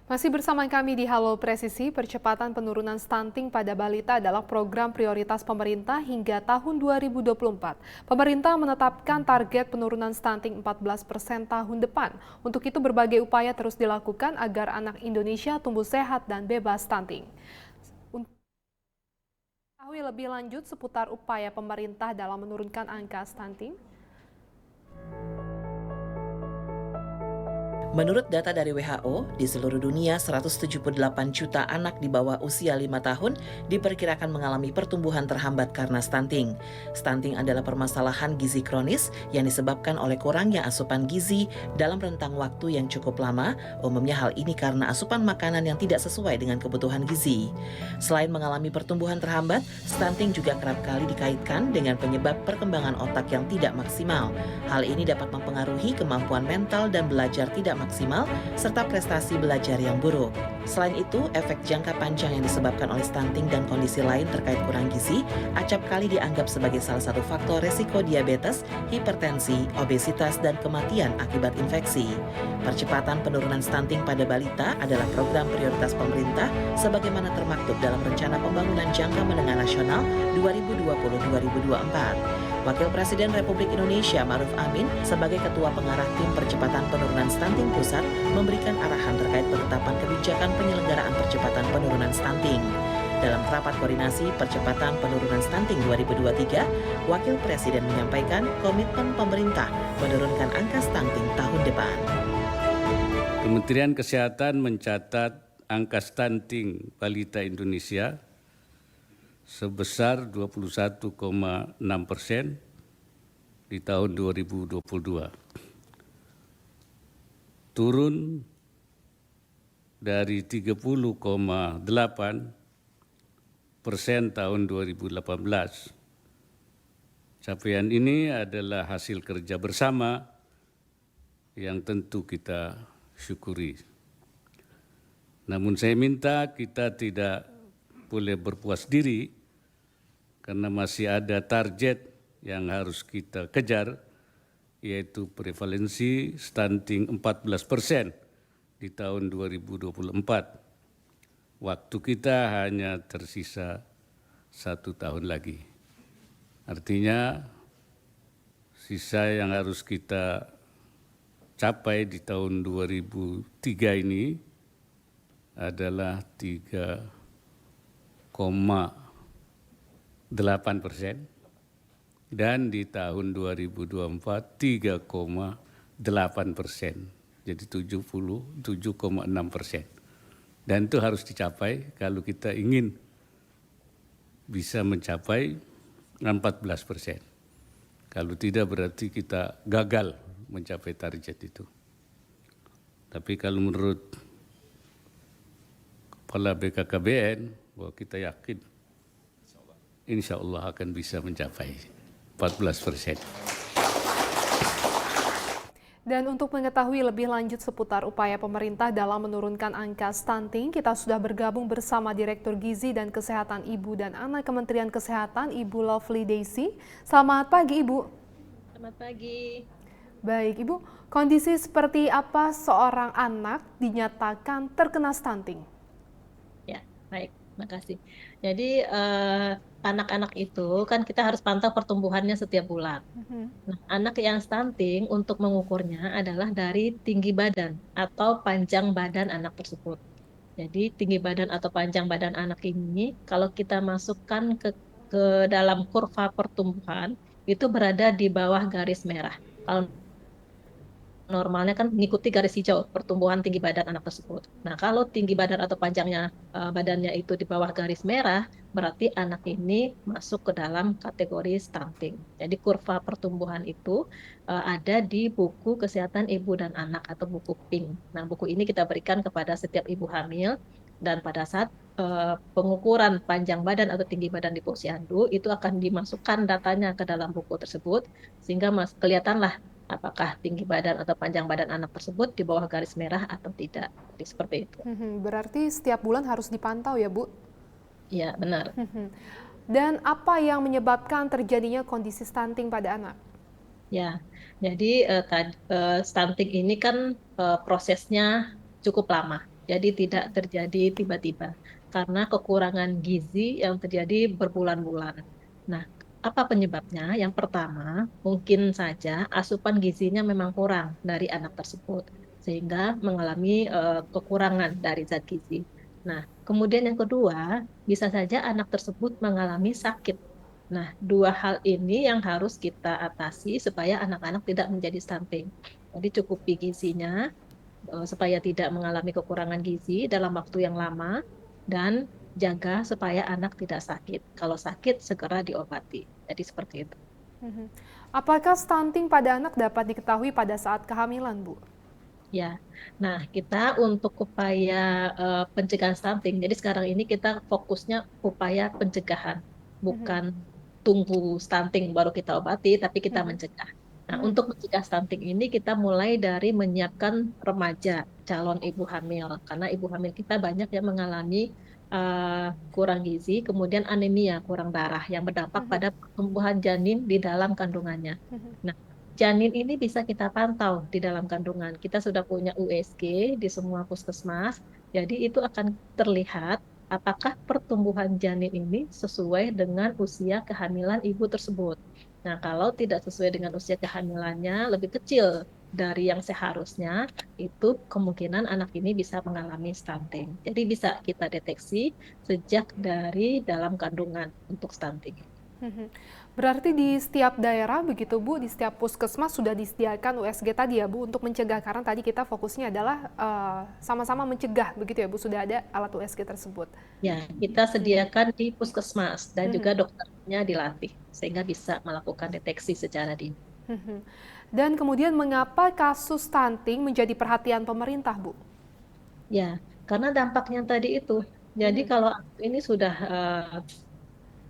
Masih bersama kami di Halo Presisi, percepatan penurunan stunting pada balita adalah program prioritas pemerintah hingga tahun 2024. Pemerintah menetapkan target penurunan stunting 14% tahun depan. Untuk itu berbagai upaya terus dilakukan agar anak Indonesia tumbuh sehat dan bebas stunting. Untuk mengetahui lebih lanjut seputar upaya pemerintah dalam menurunkan angka stunting, menurut data dari WHO, di seluruh dunia 178 juta anak di bawah usia 5 tahun diperkirakan mengalami pertumbuhan terhambat karena stunting. Stunting adalah permasalahan gizi kronis yang disebabkan oleh kurangnya asupan gizi dalam rentang waktu yang cukup lama, umumnya hal ini karena asupan makanan yang tidak sesuai dengan kebutuhan gizi. Selain mengalami pertumbuhan terhambat, stunting juga kerap kali dikaitkan dengan penyebab perkembangan otak yang tidak maksimal. Hal ini dapat mempengaruhi kemampuan mental dan belajar tidak maksimal, serta prestasi belajar yang buruk. Selain itu, efek jangka panjang yang disebabkan oleh stunting dan kondisi lain terkait kurang gizi acap kali dianggap sebagai salah satu faktor resiko diabetes, hipertensi, obesitas, dan kematian akibat infeksi. Percepatan penurunan stunting pada balita adalah program prioritas pemerintah sebagaimana termaktub dalam Rencana Pembangunan Jangka Menengah Nasional 2020-2024. Wakil Presiden Republik Indonesia Ma'ruf Amin sebagai Ketua Pengarah Tim Percepatan Penurunan Stunting Pusat memberikan arahan terkait penetapan kebijakan penyelenggaraan percepatan penurunan stunting. Dalam rapat koordinasi percepatan penurunan stunting 2023, Wakil Presiden menyampaikan komitmen pemerintah menurunkan angka stunting tahun depan. Kementerian Kesehatan mencatat angka stunting balita Indonesia sebesar 21,6% di tahun 2022. Turun dari 30,8% tahun 2018. Capaian ini adalah hasil kerja bersama yang tentu kita syukuri. Namun saya minta kita tidak boleh berpuas diri karena masih ada target yang harus kita kejar, yaitu prevalensi stunting 14% di tahun 2024. Waktu kita hanya tersisa 1 tahun lagi. Artinya sisa yang harus kita capai di tahun 2003 ini adalah 3,8% dan di tahun 2024 3,8%, jadi 77,6%. Dan itu harus dicapai kalau kita ingin bisa mencapai 14%. Kalau tidak berarti kita gagal mencapai target itu. Tapi kalau menurut Kepala BKKBN, bahwa kita yakin insya Allah akan bisa mencapai 14%. dan untuk mengetahui lebih lanjut seputar upaya pemerintah dalam menurunkan angka stunting, kita sudah bergabung bersama Direktur Gizi dan Kesehatan Ibu dan Anak Kementerian Kesehatan, Ibu Lovely Daisy. Selamat pagi, Ibu. Selamat pagi. Baik, Ibu. Kondisi seperti apa seorang anak dinyatakan terkena stunting? Ya, baik. Makasih. Jadi anak-anak itu kan kita harus pantau pertumbuhannya setiap bulan. Nah, anak yang stunting untuk mengukurnya adalah dari tinggi badan atau panjang badan anak tersebut. Jadi tinggi badan atau panjang badan anak ini kalau kita masukkan ke dalam kurva pertumbuhan itu berada di bawah garis merah. Kalau normalnya kan mengikuti garis hijau pertumbuhan tinggi badan anak tersebut. Nah, kalau tinggi badan atau panjangnya badannya itu di bawah garis merah, berarti anak ini masuk ke dalam kategori stunting. Jadi kurva pertumbuhan itu ada di buku Kesehatan Ibu dan Anak atau buku PINK. Nah, buku ini kita berikan kepada setiap ibu hamil dan pada saat pengukuran panjang badan atau tinggi badan di posyandu itu akan dimasukkan datanya ke dalam buku tersebut sehingga kelihatanlah apakah tinggi badan atau panjang badan anak tersebut di bawah garis merah atau tidak. Jadi seperti itu. Berarti setiap bulan harus dipantau ya, Bu? Iya, benar. Dan apa yang menyebabkan terjadinya kondisi stunting pada anak? Ya, jadi stunting ini kan prosesnya cukup lama. Jadi tidak terjadi tiba-tiba karena kekurangan gizi yang terjadi berbulan-bulan. Nah, apa penyebabnya? Yang pertama, mungkin saja asupan gizinya memang kurang dari anak tersebut sehingga mengalami kekurangan dari zat gizi. Nah, kemudian yang kedua, bisa saja anak tersebut mengalami sakit. Nah, dua hal ini yang harus kita atasi supaya anak-anak tidak menjadi stunting. Jadi cukupi gizinya supaya tidak mengalami kekurangan gizi dalam waktu yang lama dan jaga supaya anak tidak sakit. Kalau sakit segera diobati. Jadi seperti itu. Mhm. Apakah stunting pada anak dapat diketahui pada saat kehamilan, Bu? Ya, nah kita untuk upaya pencegahan stunting, jadi sekarang ini kita fokusnya upaya pencegahan, Mhm. bukan tunggu stunting baru kita obati, tapi kita Mhm. mencegah. Nah, Mhm. untuk mencegah stunting ini kita mulai dari menyiapkan remaja calon ibu hamil, karena ibu hamil kita banyak yang mengalami kurang gizi, kemudian anemia, kurang darah, yang berdampak Mhm. pada pertumbuhan janin di dalam kandungannya. Mhm. Nah, janin ini bisa kita pantau di dalam kandungan. Kita sudah punya USG di semua puskesmas, jadi itu akan terlihat apakah pertumbuhan janin ini sesuai dengan usia kehamilan ibu tersebut. Nah, kalau tidak sesuai dengan usia kehamilannya, lebih kecil dari yang seharusnya, itu kemungkinan anak ini bisa mengalami stunting. Jadi bisa kita deteksi sejak dari dalam kandungan untuk stunting. Mhm. Berarti di setiap daerah begitu Bu, di setiap puskesmas sudah disediakan USG tadi ya Bu untuk mencegah, karena tadi kita fokusnya adalah sama-sama mencegah begitu ya Bu, sudah ada alat USG tersebut. Ya, kita Mhm. sediakan di puskesmas dan juga Mhm. dokternya dilatih sehingga bisa melakukan deteksi secara dini. Mhm. Dan kemudian mengapa kasus stunting menjadi perhatian pemerintah Bu? Ya, karena dampaknya tadi itu. Jadi Mhm. kalau ini sudah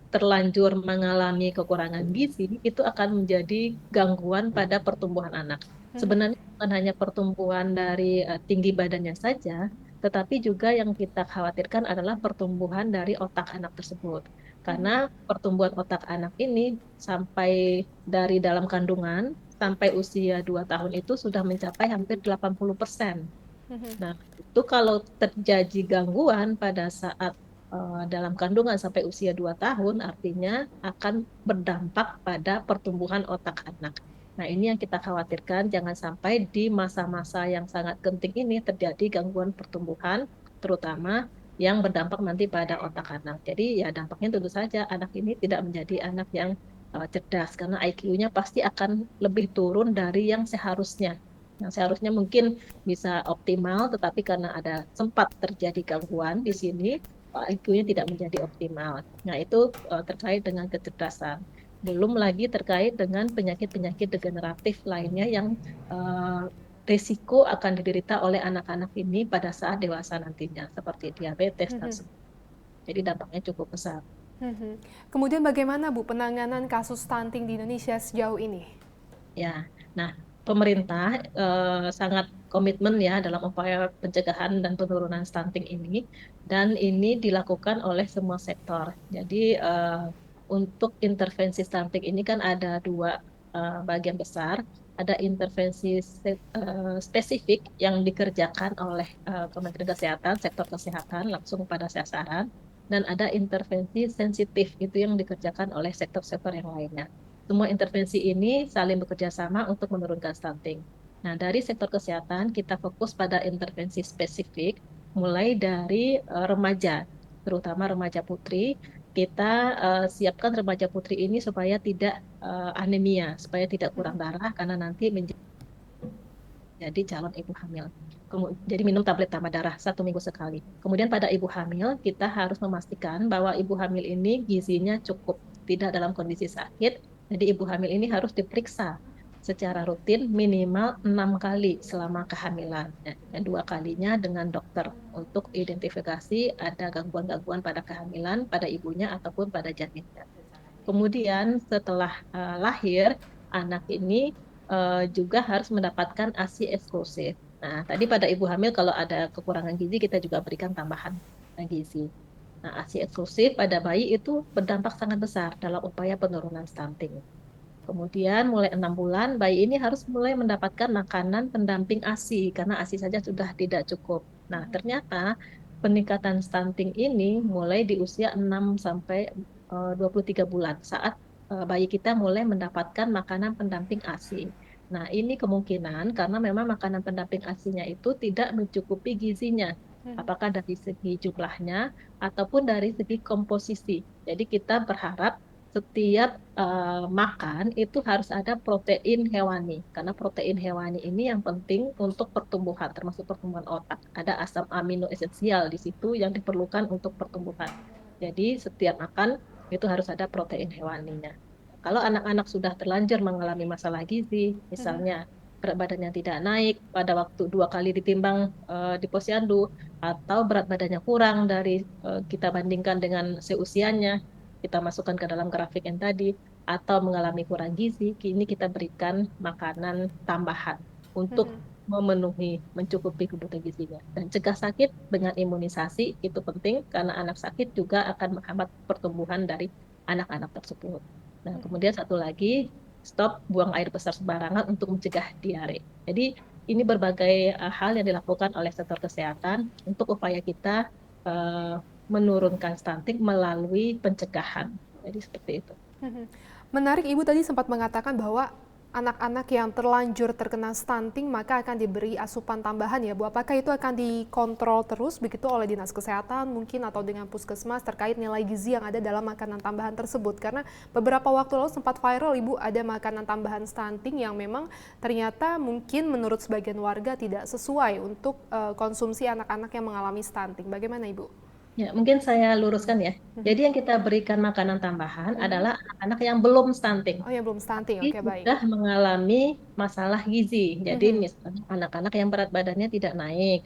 terlanjur mengalami kekurangan gizi, itu akan menjadi gangguan pada pertumbuhan anak. Mhm. Sebenarnya bukan hanya pertumbuhan dari tinggi badannya saja, tetapi juga yang kita khawatirkan adalah pertumbuhan dari otak anak tersebut. Mhm. Karena pertumbuhan otak anak ini sampai dari dalam kandungan sampai usia 2 tahun itu sudah mencapai hampir 80%. Mhm. Nah, itu kalau terjadi gangguan pada saat dalam kandungan sampai usia 2 tahun, artinya akan berdampak pada pertumbuhan otak anak. Nah, ini yang kita khawatirkan, jangan sampai di masa-masa yang sangat genting ini terjadi gangguan pertumbuhan, terutama yang berdampak nanti pada otak anak. Jadi ya dampaknya tentu saja anak ini tidak menjadi anak yang cerdas, karena IQ-nya pasti akan lebih turun dari yang seharusnya. Yang seharusnya mungkin bisa optimal, tetapi karena ada sempat terjadi gangguan di sini, IQ-nya tidak menjadi optimal. Nah, itu terkait dengan kecerdasan. Belum lagi terkait dengan penyakit-penyakit degeneratif lainnya yang eh, risiko akan diderita oleh anak-anak ini pada saat dewasa nantinya, seperti diabetes dan Mhm. sebagainya. Jadi dampaknya cukup besar. Mhm. Kemudian bagaimana Bu penanganan kasus stunting di Indonesia sejauh ini? Ya, nah pemerintah sangat komitmen ya dalam upaya pencegahan dan penurunan stunting ini, dan ini dilakukan oleh semua sektor. Jadi untuk intervensi stunting ini kan ada dua bagian besar. Ada intervensi spesifik yang dikerjakan oleh Kementerian Kesehatan, sektor kesehatan langsung pada sasaran, dan ada intervensi sensitif itu yang dikerjakan oleh sektor-sektor yang lainnya. Semua intervensi ini saling bekerja sama untuk menurunkan stunting. Nah, dari sektor kesehatan kita fokus pada intervensi spesifik, mulai dari remaja, terutama remaja putri. Kita siapkan remaja putri ini supaya tidak anemia, supaya tidak kurang Mhm. darah, karena nanti menjadi calon ibu hamil. Jadi minum tablet tambah darah 1 minggu sekali. Kemudian pada ibu hamil, kita harus memastikan bahwa ibu hamil ini gizinya cukup, tidak dalam kondisi sakit. Jadi ibu hamil ini harus diperiksa secara rutin minimal 6 kali selama kehamilan. Dan 2 kalinya dengan dokter untuk identifikasi ada gangguan-gangguan pada kehamilan, pada ibunya ataupun pada janinnya. Kemudian setelah lahir, anak ini juga harus mendapatkan ASI eksklusif. Nah, tadi pada ibu hamil kalau ada kekurangan gizi kita juga berikan tambahan gizi. Nah, ASI eksklusif pada bayi itu berdampak sangat besar dalam upaya penurunan stunting. Kemudian mulai 6 bulan, bayi ini harus mulai mendapatkan makanan pendamping ASI karena ASI saja sudah tidak cukup. Nah, ternyata peningkatan stunting ini mulai di usia 6 sampai 23 bulan saat bayi kita mulai mendapatkan makanan pendamping ASI. Nah, ini kemungkinan karena memang makanan pendamping ASI-nya itu tidak mencukupi gizinya, apakah dari segi jumlahnya ataupun dari segi komposisi. Jadi kita berharap setiap makan itu harus ada protein hewani, karena protein hewani ini yang penting untuk pertumbuhan, termasuk pertumbuhan otak. Ada asam amino esensial di situ yang diperlukan untuk pertumbuhan. Jadi setiap makan itu harus ada protein hewaninya. Kalau anak-anak sudah terlanjur mengalami masalah gizi, misalnya berat badannya tidak naik pada waktu 2 kali ditimbang di posyandu, atau berat badannya kurang dari kita bandingkan dengan seusianya, kita masukkan ke dalam grafik yang tadi, atau mengalami kurang gizi, kini kita berikan makanan tambahan untuk memenuhi, mencukupi kebutuhan gizinya. Dan cegah sakit dengan imunisasi itu penting karena anak sakit juga akan menghambat pertumbuhan dari anak-anak tersebut. Nah, kemudian satu lagi, stop buang air besar sembarangan untuk mencegah diare. Jadi ini berbagai hal yang dilakukan oleh sektor kesehatan untuk upaya kita menurunkan stunting melalui pencegahan. Jadi seperti itu. Menarik, Ibu tadi sempat mengatakan bahwa anak-anak yang terlanjur terkena stunting maka akan diberi asupan tambahan ya Bu. Apakah itu akan dikontrol terus begitu oleh Dinas Kesehatan mungkin atau dengan Puskesmas terkait nilai gizi yang ada dalam makanan tambahan tersebut? Karena beberapa waktu lalu sempat viral Ibu, ada makanan tambahan stunting yang memang ternyata mungkin menurut sebagian warga tidak sesuai untuk konsumsi anak-anak yang mengalami stunting. Bagaimana Ibu? Ya, mungkin saya luruskan ya. Jadi yang kita berikan makanan tambahan adalah anak-anak yang belum stunting. Oh ya, belum stunting, oke baik. Sudah mengalami masalah gizi. Jadi misalnya anak-anak yang berat badannya tidak naik,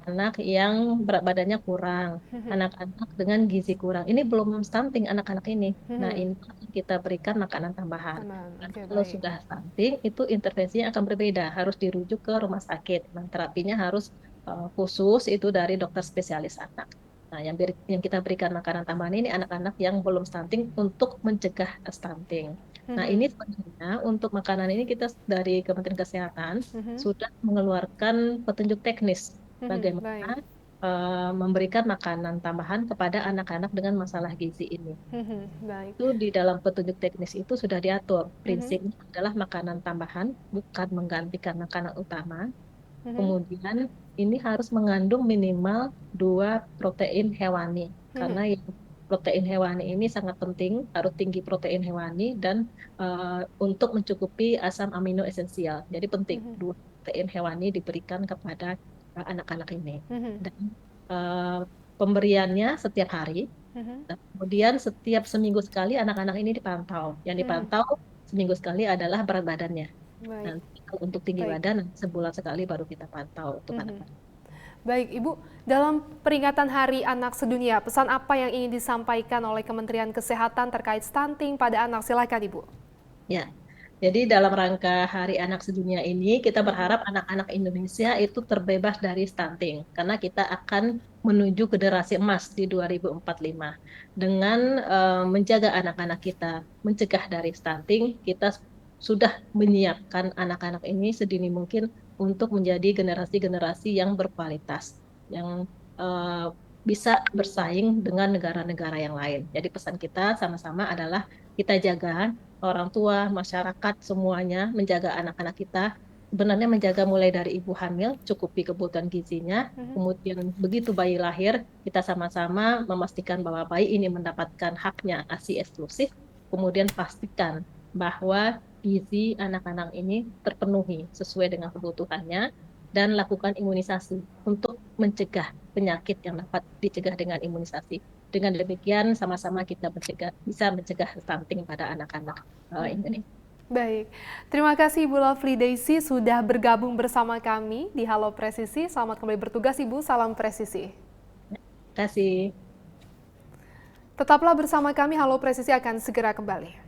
anak yang berat badannya kurang, anak-anak dengan gizi kurang. Ini belum stunting anak-anak ini. Nah, ini kita berikan makanan tambahan. Kalau sudah stunting, itu intervensinya akan berbeda. Harus dirujuk ke rumah sakit. Nah, terapinya harus khusus itu dari dokter spesialis anak. Nah, yang kita berikan makanan tambahan ini anak-anak yang belum stunting untuk mencegah stunting. Nah, ini sebenarnya untuk makanan ini kita dari Kementerian Kesehatan sudah mengeluarkan petunjuk teknis bagaimana memberikan makanan tambahan kepada anak-anak dengan masalah gizi ini. Itu di dalam petunjuk teknis itu sudah diatur. Prinsipnya adalah makanan tambahan bukan menggantikan makanan utama. Kemudian ini harus mengandung minimal 2 protein hewani. Karena protein hewani ini sangat penting, harus tinggi protein hewani dan untuk mencukupi asam amino esensial. Jadi penting 2 protein hewani diberikan kepada anak-anak ini. Dan pemberiannya setiap hari. Dan kemudian setiap seminggu sekali anak-anak ini dipantau. Yang dipantau seminggu sekali adalah berat badannya. Nanti untuk tinggi badan sebulan sekali baru kita pantau untuk anak-anak. Baik Ibu, dalam peringatan Hari Anak Sedunia, pesan apa yang ingin disampaikan oleh Kementerian Kesehatan terkait stunting pada anak? Silakan Ibu. Ya, jadi dalam rangka Hari Anak Sedunia ini kita berharap anak-anak Indonesia itu terbebas dari stunting karena kita akan menuju generasi emas di 2045. Dengan menjaga anak-anak kita, mencegah dari stunting, kita sudah menyiapkan anak-anak ini sedini mungkin untuk menjadi generasi-generasi yang berkualitas, yang bisa bersaing dengan negara-negara yang lain. Jadi pesan kita sama-sama adalah kita jaga orang tua, masyarakat semuanya menjaga anak-anak kita. Sebenarnya menjaga mulai dari ibu hamil, cukupi kebutuhan gizinya, kemudian begitu bayi lahir, kita sama-sama memastikan bahwa bayi ini mendapatkan haknya ASI eksklusif, kemudian pastikan bahwa gizi anak-anak ini terpenuhi sesuai dengan kebutuhannya dan lakukan imunisasi untuk mencegah penyakit yang dapat dicegah dengan imunisasi. Dengan demikian sama-sama kita bisa mencegah stunting pada anak-anak Indonesia. Baik, terima kasih Ibu Lovely Daisy sudah bergabung bersama kami di Halo Presisi. Selamat kembali bertugas Ibu, salam presisi. Terima kasih. Tetaplah bersama kami, Halo Presisi akan segera kembali.